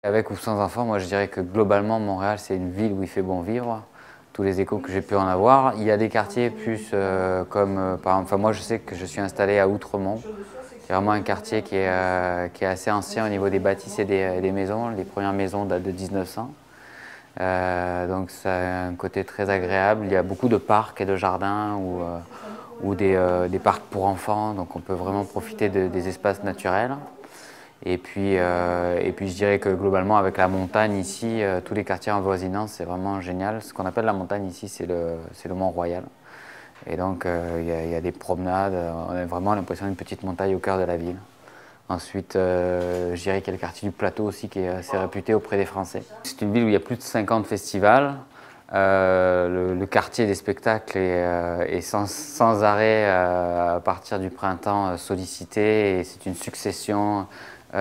Avec ou sans enfants, moi je dirais que globalement Montréal c'est une ville où il fait bon vivre. Tous les échos que j'ai pu en avoir. Il y a des quartiers plus comme par exemple, enfin moi je sais que je suis installé à Outremont. C'est vraiment un quartier qui est assez ancien au niveau des bâtisses et des maisons. Les premières maisons datent de 1900. Donc ça a un côté très agréable. Il y a beaucoup de parcs et de jardins ou des parcs pour enfants. Donc on peut vraiment profiter des espaces naturels. Et puis je dirais que globalement avec la montagne ici, tous les quartiers en voisinance, c'est vraiment génial. Ce qu'on appelle la montagne ici, c'est le Mont-Royal. Et donc il y a des promenades, on a vraiment l'impression d'une petite montagne au cœur de la ville. Ensuite, je dirais qu'il y a le quartier du Plateau aussi qui est assez réputé auprès des Français. C'est une ville où il y a plus de 50 festivals. Le quartier des spectacles est sans arrêt à partir du printemps sollicité et c'est une succession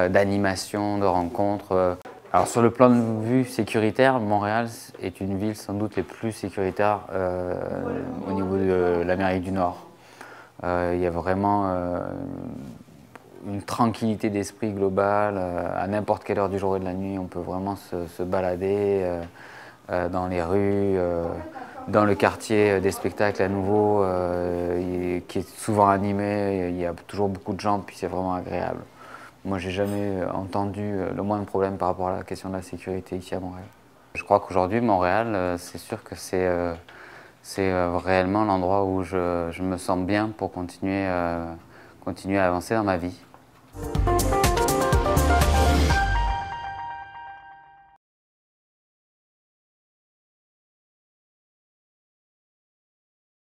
d'animations, de rencontres. Alors sur le plan de vue sécuritaire, Montréal est une ville sans doute les plus sécuritaires au niveau de l'Amérique du Nord. Il y a vraiment une tranquillité d'esprit globale. À n'importe quelle heure du jour et de la nuit, on peut vraiment se balader dans les rues, dans le quartier des spectacles à nouveau, qui est souvent animé. Il y a toujours beaucoup de gens, puis c'est vraiment agréable. Moi, j'ai jamais entendu le moindre problème par rapport à la question de la sécurité ici à Montréal. Je crois qu'aujourd'hui, Montréal, c'est sûr que c'est réellement l'endroit où je me sens bien pour continuer à avancer dans ma vie.